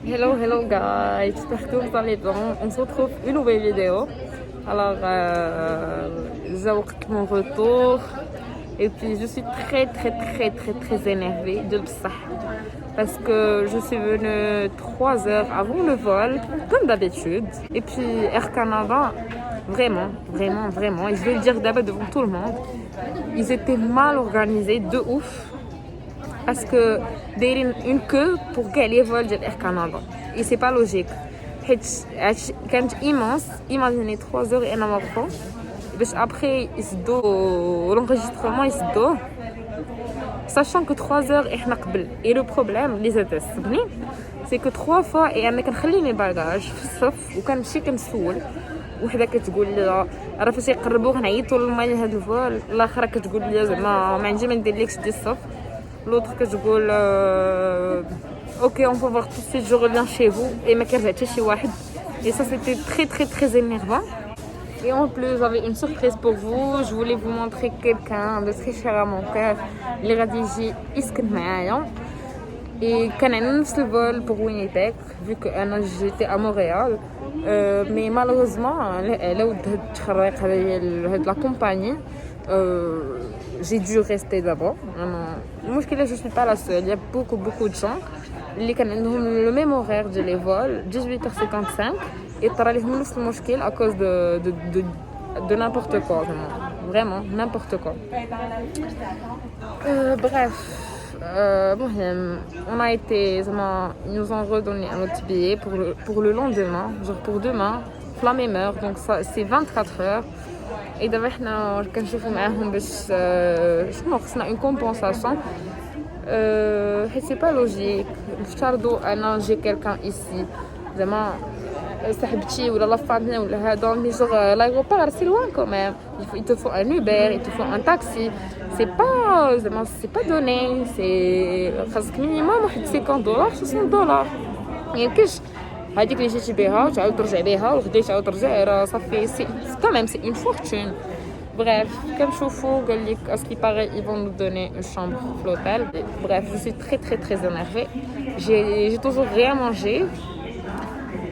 Hello, hello guys, j'espère que vous allez bien. On se retrouve une nouvelle vidéo. Alors, j'ai mon retour et puis je suis très énervée de ça parce que je suis venue 3 heures avant le vol, comme d'habitude. Et puis Air Canada, vraiment, et je vais le dire d'abord devant tout le monde, ils étaient mal organisés de ouf. Parce que دايرين une queue pour gagner vol de Air Canada et c'est pas logique حيت كانت imaginez 3 heures et انا واقفه باش après يسدو l'enregistrement يسدوه sachant que 3 heures احنا قبل. Et le problème اللي زاد عصبني c'est que 3 fois انا كنخلي مي باغاج في الصف وكنمشي كنسول وحده كتقول لي راه فاش يقربوا غنعيطوا للماي هذا الفول، الاخرى كتقول لي زعما ما عندي ما ندير لكش دي الصف، l'autre كتقول ok on peut voir tout de suite je reviens chez vous et ما كرجعت حتى شي واحد. Et ça c'était très énervant. Et en plus j'avais une surprise pour vous, je voulais vous montrer quelqu'un de très cher à mon cœur اللي غادي يجي يسكن معايا. Et كان عندنا نفس الفول pour Winnipeg vu que انا j'étais à Montréal. Mais malheureusement على ود هاد التخريق هاد la compagnie j'ai dû rester d'abord. المشكلة je suis pas la seule, il y a beaucoup de gens اللي كان عندهم le même horaire de les vols 18h55 et طرا لهم نفس المشكل à cause de n'importe quoi, vraiment n'importe quoi. Bref, on a été, ils nous ont redonné un autre billet pour le lendemain, genre pour demain, la même heure, donc ça c'est 24 heures. Et d'abord حنا كنشوفوا معاهم باش شنو خصنا une compensation. C'est pas logique. نفترضوا انا j'ai quelqu'un ici زعما صاحبتي ولا لا فامي ولا هذا مي جوغ l'aéroport c'est loin quand même. Il te faut un Uber, il te faut un taxi. C'est pas donné, c'est خاصك minimum واحد $50 $60. ميمكنش هذيك اللي جيتي بها وتعاود ترجع بها وغدا تعاود ترجع راه صافي سي quand même c'est une fortune. Bref, كنشوفوا قال لك à ce qui paraît ils vont nous donner une chambre à l'hôtel. Bref, je suis très énervée. J'ai toujours rien mangé.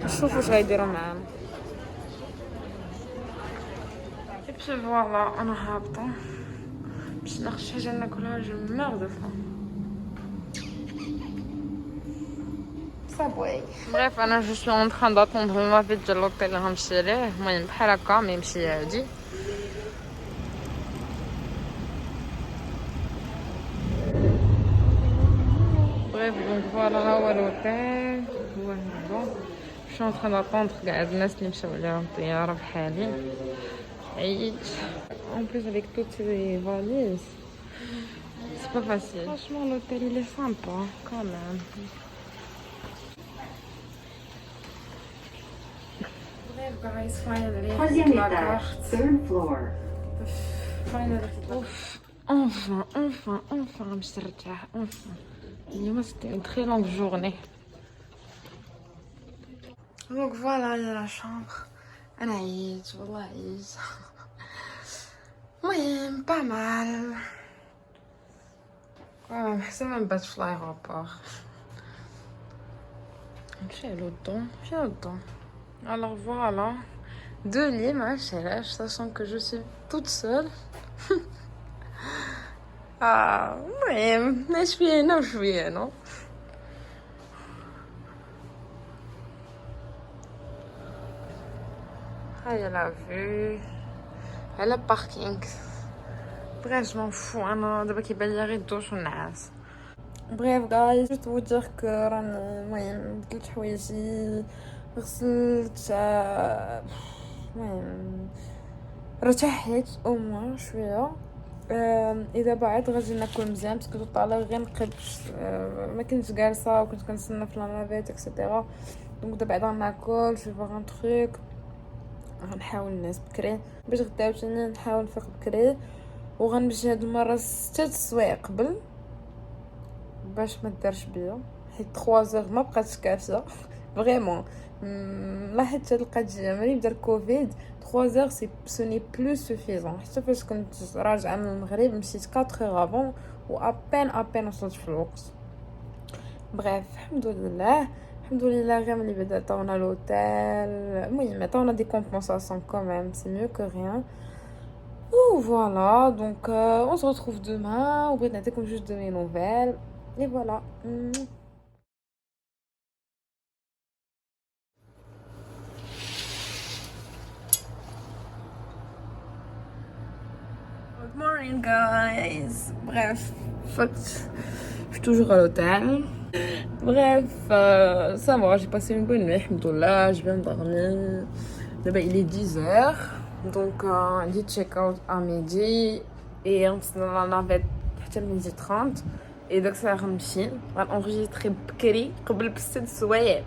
شوفوا واش غيديروا معانا. Et puis voilà, انا هابطه باش ناخذ شي حاجه ناكلها. je meurs de faim. Bref, انا je suis en train d'attendre ma vie de l'hôtel غنمشي ليه. المهم بحال هكا ما يمشي عادي. Bref, donc voilà هو l'hôtel. هو هذا. Je suis en train d'attendre قاعد الناس اللي مشاو على الطياره بحالي. عييت. En plus avec toutes ces valises, c'est pas facile. Franchement l'hôtel il est sympa quand même. Bref guys, finally Troisième la étage, carte. third floor. Finally. Ouf. Enfin باش نرتاح. Enfin. اليوم c'était une très longue journée. Donc voilà, il y a la chambre. انا عييت والله عييت. المهم pas mal. Ouais, c'est même pas de l'aéroport. نمشي للدون. Alors voilà, 2 lits machallah, sachant que je suis toute seule. المهم شويه non. هيا la vue. على الباركينغ. Bref, je m'en fous, انا دابا كيبان لي غير الدوش والنعاس. Bref guys, juste vous dire que رانا المهم بدلت حوايجي، غسلت، المهم رتاحت او موان شويه. اذا بعد غادي ناكل مزيان باسكو طالع غير نقد ما كنتش جالسه وكنت كنستنى في لامافيت اكسيتيرا. دونك دابا بعدا ناكل شي فاغ ان تروك، غنحاول نعس بكري باش غدا عاوتاني نحاول نفيق بكري، وغنمشي هاد المره 6 السوايع قبل باش ما دارش بيا حيت 3 ما بقاتش كافيه فريمون. لاحظت هاد القضيه ملي بدا الكوفيد 3 سوني بلو سوفيزون. حتى فاش كنت راجعه من المغرب مشيت 4 افون و ابين وصلت في الوقت. بريف الحمد لله Alhamdoulilah, les bêta, on a l'hôtel. Oui, maintenant on a des compensations quand même, c'est mieux que rien. Ouh, voilà, donc on se retrouve demain. Au Brésil, comme juste de mes nouvelles. Et voilà. Good morning, guys. Bref, je suis toujours à l'hôtel. Bref, ça va, j'ai passé une bonne nuit, alhamdoulilah, je viens de dormir. Là-bas, il est 10h, donc j'ai check-out à midi et on se dans la navette حتى midi 30 et donc ça غنمشي غنenregistrer بكري قبل ب6 سوايع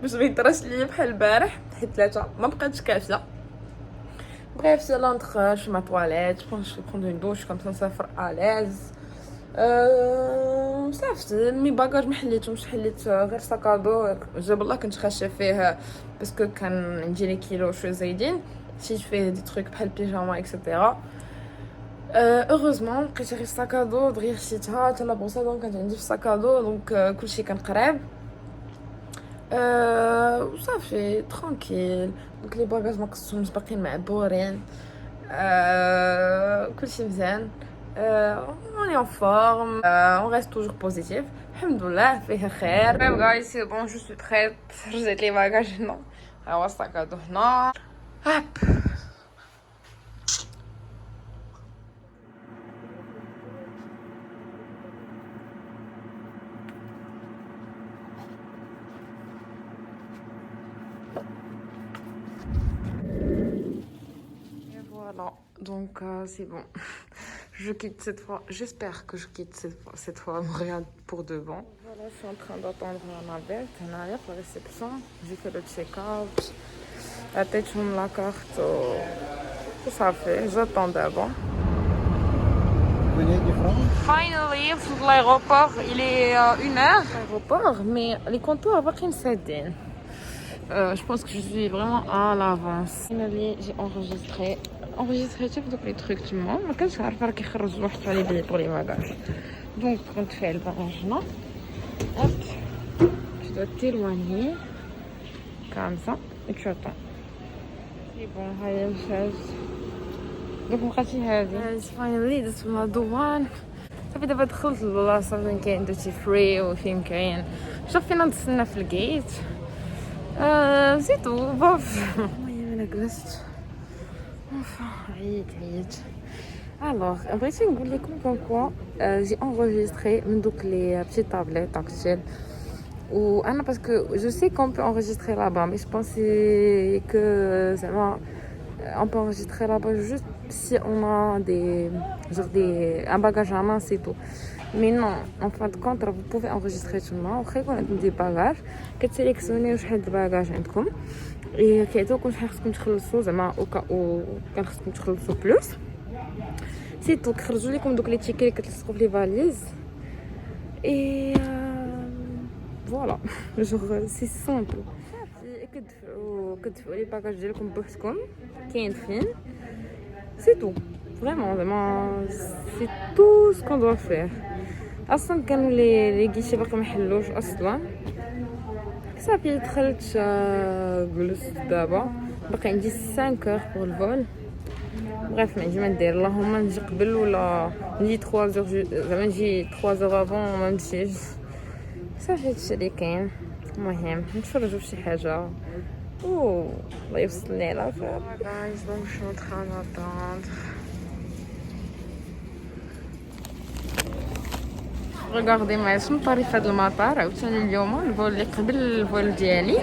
باش ما يطراش ليا بحال البارح حيت 3 ما بقاتش كافيه. Bref, c'est l'entre, je fais ma toilette, je pense que je vais prendre une douche comme ça va faire à l'aise. صافي مي باكاج ما حليتهمش حليت غير ساكادو جاب الله كنت خاشه فيه باسكو كان عندي لي كيلو شويه زايدين شيت فيه دي تروك بحال بيجاما اكسيتيرا اوغوزمون لقيت غير ساكادو دغيا خشيتها حتى لا بوصه كانت عندي في ساكادو دونك كلشي كان قريب وصافي ترانكيل دونك لي باكاج ما قصتهمش باقيين معبورين كلشي مزيان. On est en forme, on reste toujours positif. Alhamdoulilah, fait khair. Bref, guys, c'est bon, je suis prête. J'ai les bagages, non. Alors, sac à dos, non. Hop. Et voilà, donc c'est bon. Je quitte cette fois, j'espère que je quitte cette fois Montréal pour de bon. Voilà, je suis en train d'attendre la navette, on arrive à la réception, j'ai fait le check-out, la tête sur la carte, tout ça fait, j'attends d'abord. Finally, l'aéroport, il est 1h. L'aéroport, mais les comptoirs, باقيين سادين. Je pense que je suis vraiment à l'avance. Finally, j'ai enregistré tous les trucs du monde. ما كنتش عارفه راه كيخرجوا واحد على لي pour les bagages. Donc quand tu fais le bagage là, hop, tu dois t'éloigner comme ça et tu attends. C'est bon, هاي مشات. Donc بقاتي هذه. Finally درت مع الدوان. صافي دابا دخلت للبلاصه فين كاين دوتي فري وفين كاين شوف فينا نتسنى في الكيت. زيتو بوف. المهم انا جلست عييت. Alors, بغيت نقول لكم comme quoi j'ai enregistré من دوك les petites tablettes tactiles ou Anna parce que je sais qu'on peut enregistrer là-bas mais je pensais que on peut enregistrer là-bas juste si on a un bagage à main, c'est tout. Mais non, en fin de compte, vous pouvez enregistrer tout le monde. Après, quand on a des bagages, vous sélectionnez les bagages et كيعطيوكم شحال خصكم تخلصوا زعما au cas où كان خصكم تخلصوا plus. C'est tout. كيخرجوا لكم دوك لي تيكي اللي كتلصقوا في لي فاليز. Et voilà, genre c'est simple. كتدفعوا لي باكاج ديالكم بوحدكم كاين فين. C'est tout. Vraiment, c'est tout ce qu'on doit faire. اصلا كانوا لي غيشي باقي ما حلوش اصلا صافي دخلت جلست دابا باقي عندي 5 heures pour le vol. Bref, ما عندي ما ندير اللهم نجي قبل ولا نجي 3 heures زعما نجي 3 heures avant ما نمشيش صافي هادشي اللي كاين. المهم نتفرجوا في شي حاجه الله يوصلني على خير. guys, donc je suis en train d'attendre. Regardez معايا شنو طريف هاد المطار عاوتاني اليوم الفول اللي قبل الفول ديالي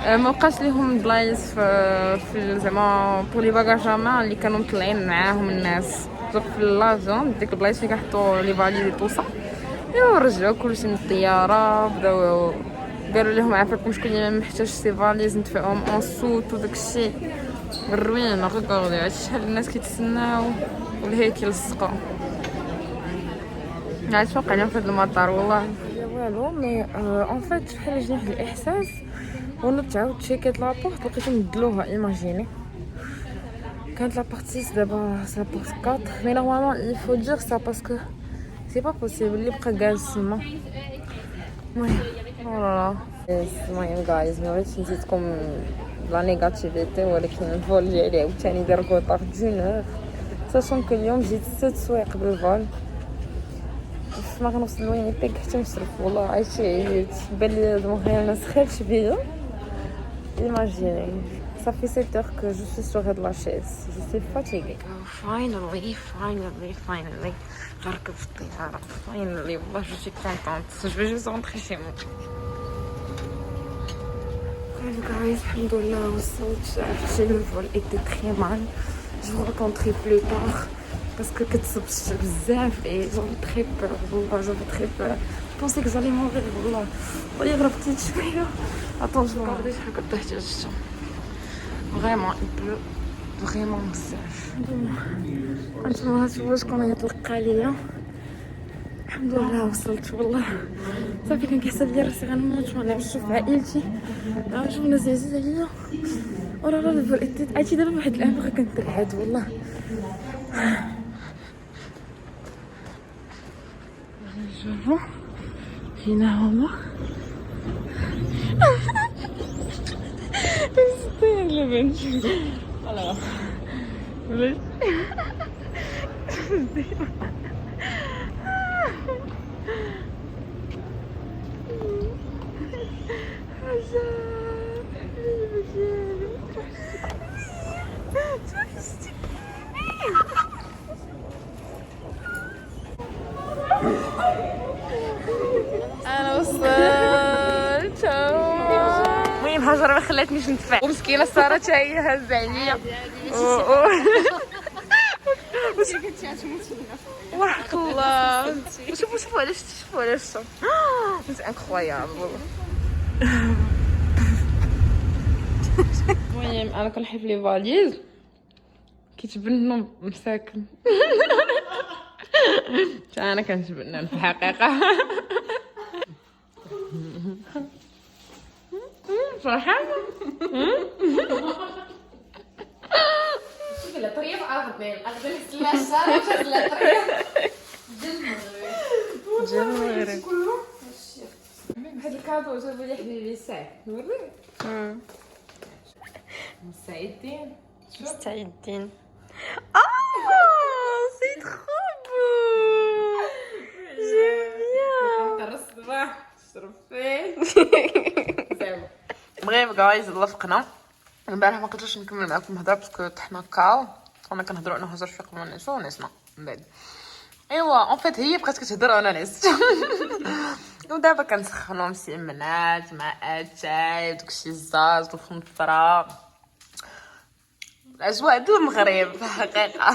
ما بقاش ليهم بلايص في زعما بور لي باجاجاما اللي كانوا مطلعين معاهم الناس دوك في لافيون ديك البلايص فين كيحطوا لي فاليز طوسا ايوا رجعوا كلشي من الطياره بداو قالوا لهم عافاكم شكون اللي ما محتاجش سي فاليز ندفعوهم اون صوت وداكشي الروينه. غوغاردي هادشي شحال الناس كيتسناو والهيك يلصقوا. عاد وقع لنا في هذا المطار والله والو مي اون فيت شحال جاني واحد الاحساس وانا تعاود تشيكيت لابورت لقيتهم بدلوها. ايماجيني كانت لابورت 6 دابا لابورت 4 مي نورمالمون يفو دير سا باسكو سي با بوسيبل اللي بقى جالس تما. المهم فوالا المهم جايز ما بغيتش نزيدكم لا نيجاتيفيتي، ولكن الفول ديالي عاوتاني دار كوطار دون ساشون كو اليوم جيت 6 سوايق بالفول ما غنوصل لوينيبيغ حتى نشرف. والله عيطت عييت بان لي هاد المغرب ما سخرش بيا. ايماجيني صافي 7 heures que je suis sur la chaise, je suis fatiguée. Finally غنركب في الطيارة. Finally والله je suis contente, je vais juste rentrer chez moi. Guys, الحمد لله وصلت. عرفتي لو فول était très mal, je vous raconterai plus tard parce que كتصبت بزاف et j'avais très peur. والله j'avais très peur, je pensais que j'allais mourir. والله غربت شوية. attends je regarde شحال كنت احتاجت. vraiment il pleut vraiment بزاف. انتما هتشوفوا شكون غيطلق عليا. الحمد لله وصلت. والله صافي كنحسب بلي راسي غنموت وانا نشوف عائلتي غنشوف ناس عزيز عليا. وراه لا الفول عرفتي دابا واحد العام بغا كنترعد والله. شوفوا هنا هما استنى لبنت خلاص بس انا وصلت. المهم هاجر ما خلاتنيش نتفاعل ومسكينه ساره حتى هي هازه عليا. وحق الله شوفوا علاش انت انكرويابل والله. المهم انا كنحب لي فاليز كيتبنوا مساكن. انا كنتبنى في الحقيقه. فرحان شوفي الطريف اخذين السلاسه وشاد الطريف ديال المغرب كله. هاد الكادو جابو لي حبيبي سعد نوريك. مستعدين مستعدين. سي ترو بو جيم بيان. درس الصباح شرب فيه زعما. المهم جايز لفقنا امبارح ما قدرتش نكمل معكم الهضره باسكو طحنا كاو كنا كنهضروا انا هزر في قبل الناس ونسنا من بعد. ايوا اون فيت هي بقات كتهضر وانا نست. ودابا كنسخنوا مسيمنات مع اتاي وداكشي الزاز والخنفره الاجواء ديال المغرب في الحقيقه.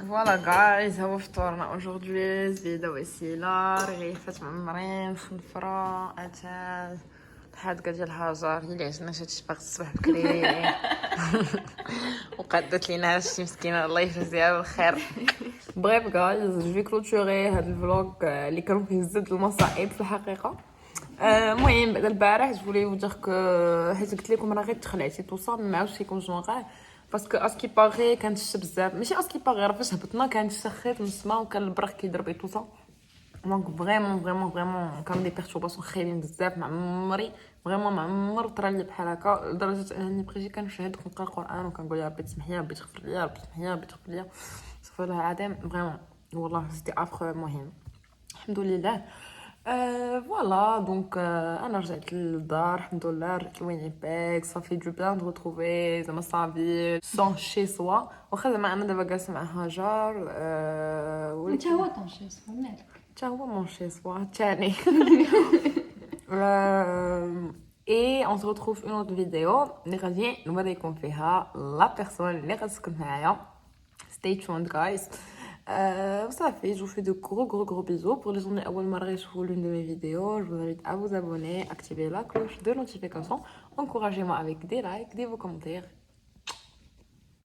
فوالا جايز هو فطورنا اوجوردي زبيده وسيله رغيفات معمرين خنفره اتاي الحادقه ديال هاجر هي اللي عجبنا هادشي باغي الصباح بكري وقادت لينا هادشي مسكينه الله يجزيها بالخير. بريف جايز جو في كلوتوري هاد الفلوغ اللي كانوا فيه بزاف المصائب في الحقيقه. المهم بعد البارح جو فولي ودير كو حيت قلت لكم راه غير تخلعتي توصل ما عاودش فيكم جونغ باسكو اسكي باغي كانت الشتا بزاف ماشي اسكي باغي راه فاش هبطنا كان الشتا خيط من السما وكان البرق كيضرب اي توصل دونك فريمون كانوا دي بيرتورباسيون خايبين بزاف. مع عمري فريمون ما عمر طرا لي بحال هكا لدرجه انني بقيتي كنشهد كنقرا القران وكنقول يا ربي تسمح لي ربي تغفر لي ربي تسمح لي ربي تغفر لي استغفر الله العظيم فريمون والله سيتي افخ مهم الحمد لله. فوالا دونك انا رجعت للدار الحمد لله رجعت لوينيبيغ صافي دو بيان دو ريتروفي زعما صافي سون شي سوا واخا زعما انا دابا جالسه مع هاجر انت هو طون شي سوا مالك حتى هو مون شي سوا تاني. et on se retrouve une autre vidéo اللي غادي نوريكم فيها لا بيرسون اللي غتسكن معايا. stay tuned guys. صافي je vous fais de gros bisous pour les journées اول مره يشوفوا l'une de mes vidéos. Je vous invite à vous abonner, activer la cloche de notification, encouragez-moi avec des likes, des vos commentaires